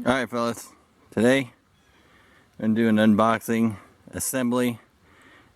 Alright fellas, today I'm going to do an unboxing, assembly,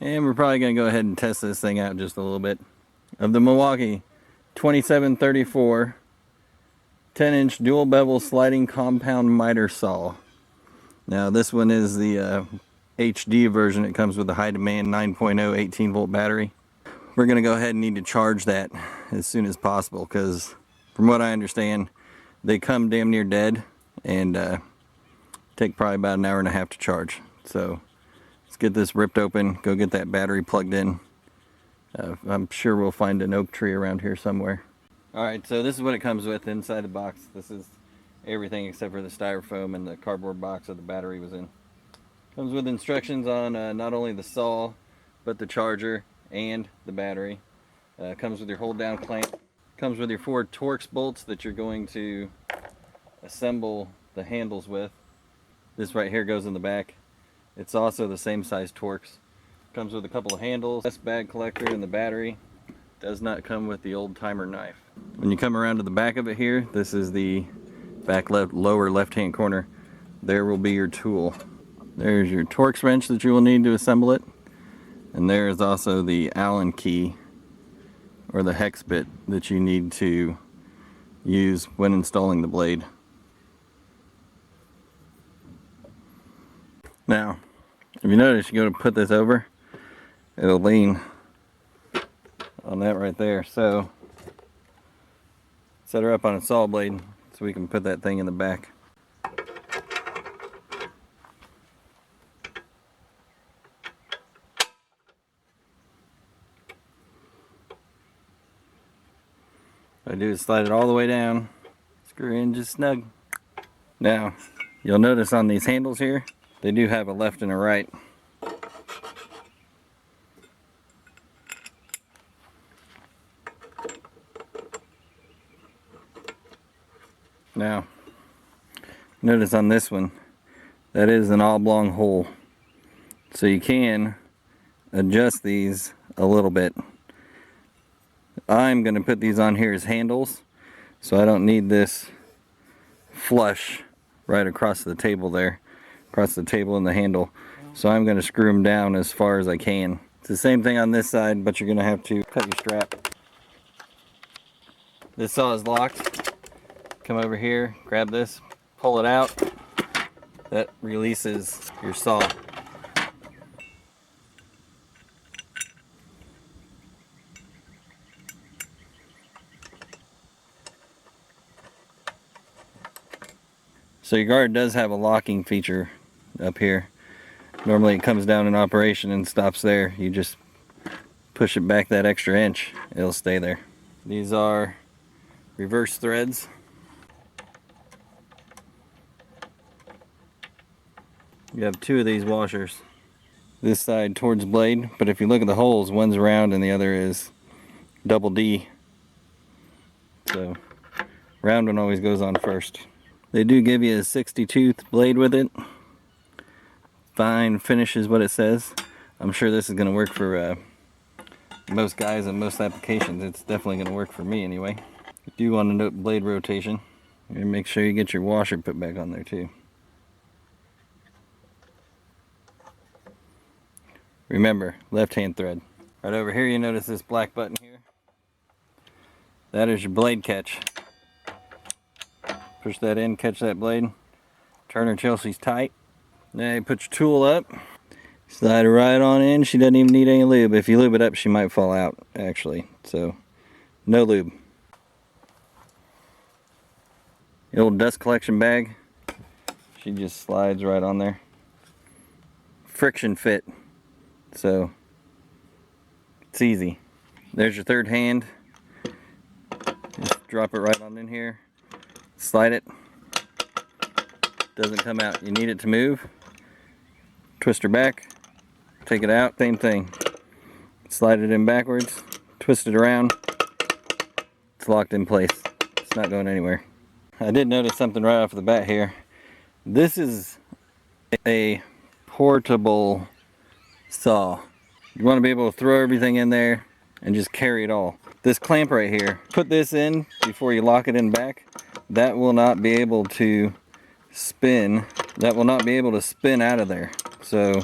and we're probably going to go ahead and test this thing out just a little bit, of the Milwaukee 2734 10-inch dual bevel sliding compound miter saw. Now this one is the HD version. It comes with a high demand 9.0 18 volt battery. We're going to go ahead and need to charge that as soon as possible because from what I understand they come damn near dead and take probably about an hour and a half to charge. So let's get this ripped open, go get that battery plugged in. I'm sure we'll find an oak tree around here somewhere. Alright, so this is what it comes with inside the box. This is everything except for the styrofoam and the cardboard box that the battery was in. Comes with instructions on not only the saw but the charger and the battery. Comes with your hold down clamp. Comes with your 4 Torx bolts that you're going to assemble the handles with. This right here goes in the back. It's also the same size Torx. Comes with a couple of handles, this bag collector, and the battery. Does not come with the old timer knife. When you come around to the back of it here, this is the back lower left hand corner. There will be your tool. There's your Torx wrench that you will need to assemble it. And there is also the Allen key or the hex bit that you need to use when installing the blade. Now, if you notice, you go to put this over, it'll lean on that right there. So, set her up on a saw blade so we can put that thing in the back. What I do is slide it all the way down, screw in just snug. Now, you'll notice on these handles here, they do have a left and a right. Now, notice on this one, that is an oblong hole. So you can adjust these a little bit. I'm going to put these on here as handles, so I don't need this flush right across the table there. Across the table and the handle. So I'm going to screw them down as far as I can. It's the same thing on this side, but you're going to have to cut your strap. This saw is locked. Come over here, grab this, pull it out. That releases your saw. So your guard does have a locking feature up here. Normally it comes down in operation and stops there. You just push it back that extra inch, it'll stay there. These are reverse threads. You have 2 of these washers. This side towards blade, but if you look at the holes, one's round and the other is double D. So round one always goes on first. They do give you a 60-tooth blade with it. Fine finish is what it says. I'm sure this is going to work for most guys and most applications. It's definitely going to work for me anyway. You do want to note blade rotation. And make sure you get your washer put back on there too. Remember, left hand thread. Right over here you notice this black button here. That is your blade catch. Push that in, catch that blade. Turner Chelsea's tight. Now you put your tool up. Slide it right on in. She doesn't even need any lube. If you lube it up, she might fall out, actually. So, no lube. The old dust collection bag. She just slides right on there. Friction fit. So, it's easy. There's your third hand. Just drop it right on in here. Slide it. Doesn't come out. You need it to move. Twist her back. Take it out. Same thing. Slide it in backwards. Twist it around. It's locked in place. It's not going anywhere. I did notice something right off the bat here. This is a portable saw. You want to be able to throw everything in there and just carry it all. This clamp right here, put this in before you lock it in back. That will not be able to spin, that will not be able to spin out of there. So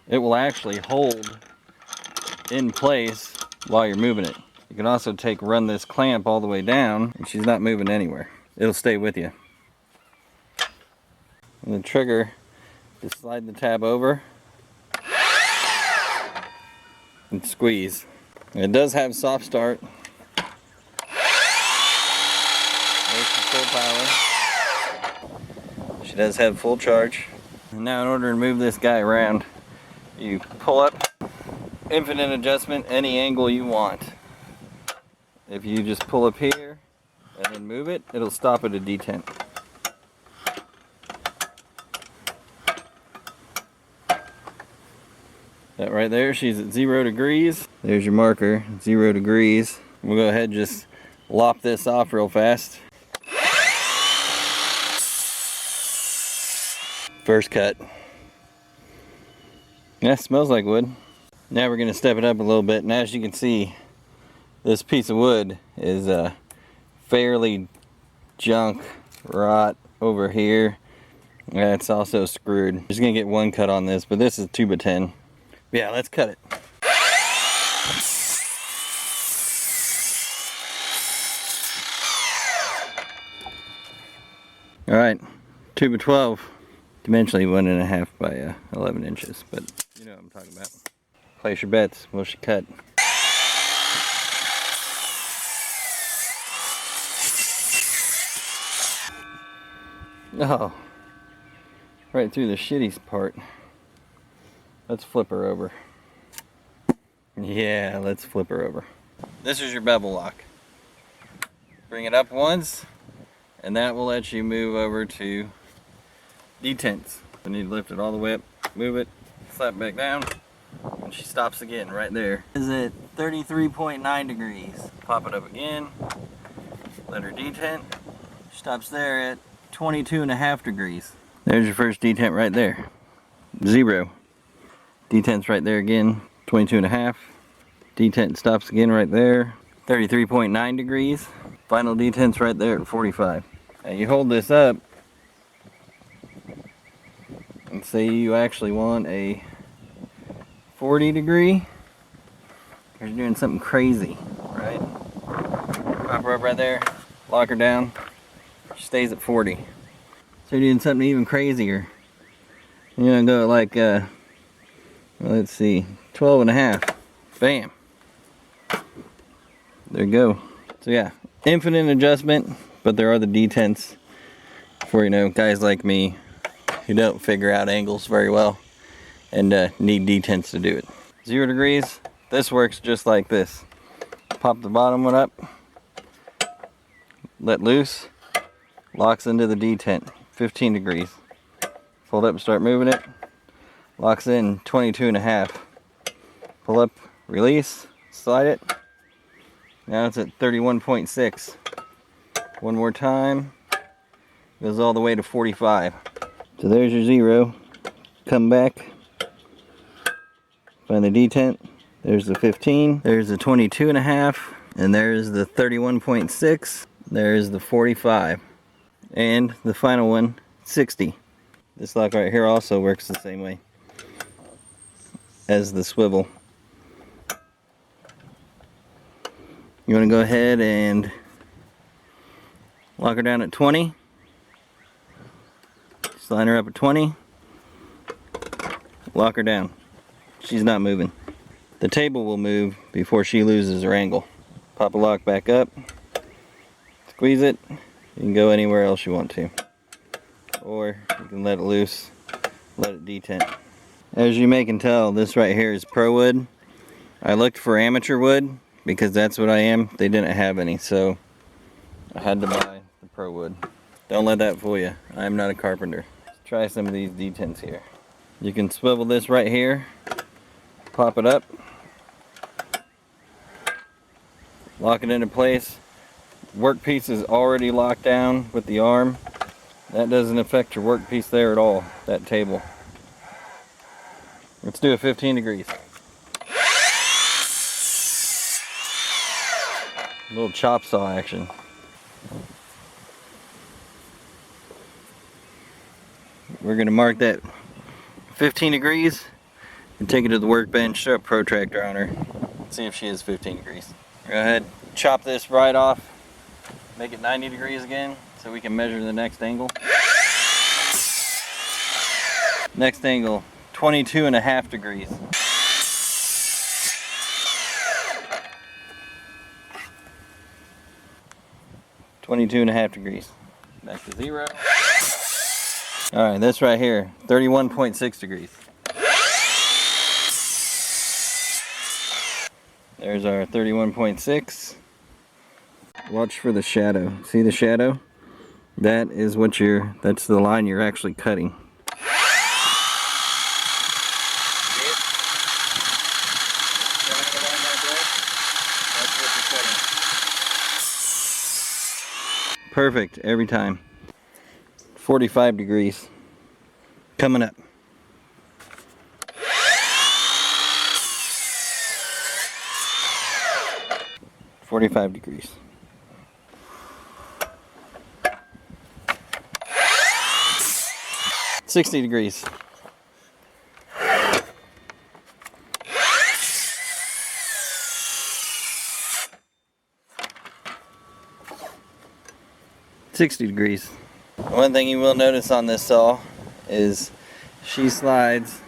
it will actually hold in place while you're moving it. You can also run this clamp all the way down and she's not moving anywhere. It'll stay with you. And the trigger, just slide the tab over and squeeze. It does have soft start. There's the full power. She does have full charge. And now in order to move this guy around, you pull up, infinite adjustment, any angle you want. If you just pull up here and then move it, it'll stop at a detent. That right there, she's at 0 degrees. There's your marker, 0 degrees. We'll go ahead and just lop this off real fast. First cut. Yeah, smells like wood. Now we're gonna step it up a little bit, and as you can see, this piece of wood is fairly junk, rot over here. It's also screwed. Just gonna get one cut on this, but this is 2x10. Yeah, let's cut it. All right, 2x12, dimensionally 1.5 by 11 inches, but you know what I'm talking about. Place your bets, will she cut? Oh, right through the shitty part. Let's flip her over. Yeah, let's flip her over. This is your bevel lock. Bring it up once, and that will let you move over to detents. You need to lift it all the way up, move it, slap back down, and she stops again right there. Is it 33.9 degrees? Pop it up again, let her detent. Stops there at 22.5 degrees. There's your first detent right there. 0. Detent's right there again, 22.5. Detent stops again right there, 33.9 degrees. Final detent's right there at 45. Now you hold this up and say you actually want a 40 degree. You're doing something crazy, right? Pop her up right there, lock her down, she stays at 40. So you're doing something even crazier. You're gonna go like let's see, 12.5. Bam. There you go. So yeah, infinite adjustment, but there are the detents for, you know, guys like me who don't figure out angles very well and need detents to do it. 0 degrees, this works just like this. Pop the bottom one up, let loose, locks into the detent, 15 degrees. Fold up and start moving it. Locks in 22.5. Pull up, release, slide it. Now it's at 31.6. One more time. Goes all the way to 45. So there's your 0. Come back. Find the detent. There's the 15. There's the 22.5. And there's the 31.6. There's the 45. And the final one, 60. This lock right here also works the same way as the swivel. You want to go ahead and lock her down at 20. Just line her up at 20. Lock her down. She's not moving. The table will move before she loses her angle. Pop a lock back up. Squeeze it. You can go anywhere else you want to. Or you can let it loose. Let it detent. As you may can tell, this right here is pro wood. I looked for amateur wood because that's what I am. They didn't have any, so I had to buy the pro wood. Don't let that fool you. I'm not a carpenter. Let's try some of these detents here. You can swivel this right here, pop it up, lock it into place. Workpiece is already locked down with the arm. That doesn't affect your workpiece there at all, that table. Let's do a 15 degrees. A little chop saw action. we're going to mark that 15 degrees and take it to the workbench, throw a protractor on her, see if she is 15 degrees. Go ahead, chop this right off, make it 90 degrees again so we can measure the next angle. Next angle, 22.5 degrees. Back to 0. Alright, this right here, 31.6 degrees. There's our 31.6. Watch for the shadow. See the shadow? That's the line you're actually cutting. Perfect every time. 45 degrees. Coming up. $45 degrees. $60 degrees. $60 degrees. One thing you will notice on this saw is she slides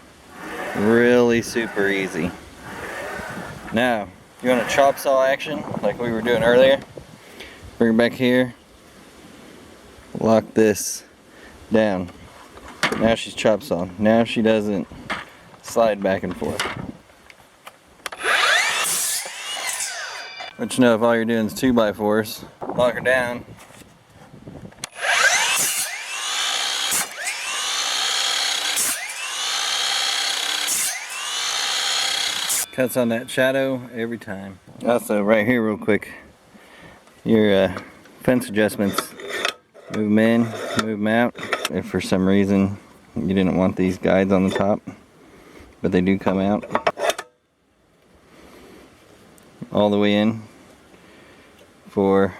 really super easy. Now, you want a chop saw action like we were doing earlier? Bring it back here. Lock this down. Now she's chop saw. Now she doesn't slide back and forth. But you know, if all you're doing is 2x4s, lock her down. Cuts on that shadow every time. Also, right here real quick, your fence adjustments, move them in, move them out. If for some reason you didn't want these guides on the top, but they do come out all the way in for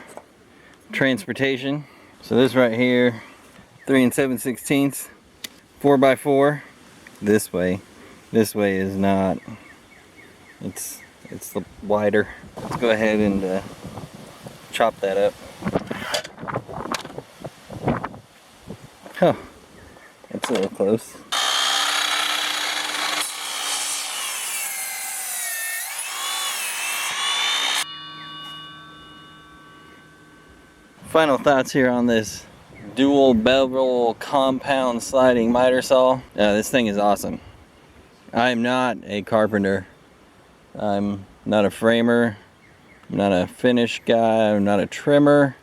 transportation. So this right here, 3 7/16, 4x4. This way is not. It's the wider. Let's go ahead and chop that up. Oh, that's a little close. Final thoughts here on this dual bevel compound sliding miter saw. This thing is awesome. I'm not a carpenter. I'm not a framer. I'm not a finish guy. I'm not a trimmer.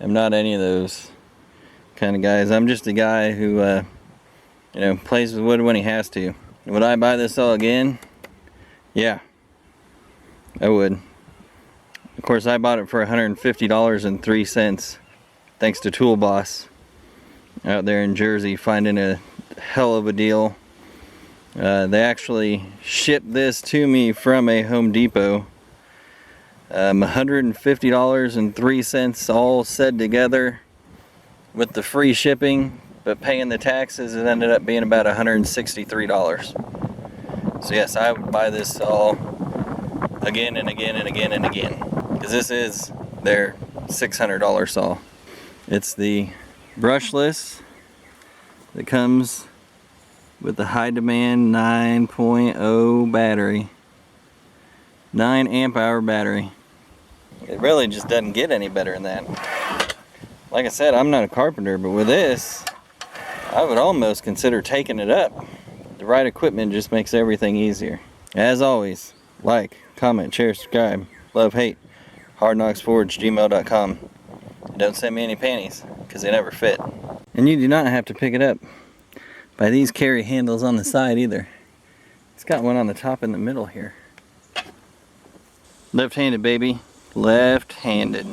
I'm not any of those kind of guys. I'm just a guy who plays with wood when he has to. Would I buy this saw again? Yeah, I would. Of course, I bought it for $150.03 thanks to Tool Boss out there in Jersey, finding a hell of a deal. They actually shipped this to me from a Home Depot. $150.03 all said together with the free shipping, but paying the taxes, it ended up being about $163. So yes, I would buy this saw again and again and again and again, because this is their $600 saw. It's the brushless that comes with the high demand 9.0 battery, 9 amp hour battery. It really just doesn't get any better than that. Like I said, I'm not a carpenter, but with this, I would almost consider taking it up. The right equipment just makes everything easier. As always, like, comment, share, subscribe, love, hate, hardknocksforge@gmail.com. Don't send me any panties, because they never fit. And you do not have to pick it up by these carry handles on the side either. It's got one on the top in the middle here. Left-handed, baby. Left-handed.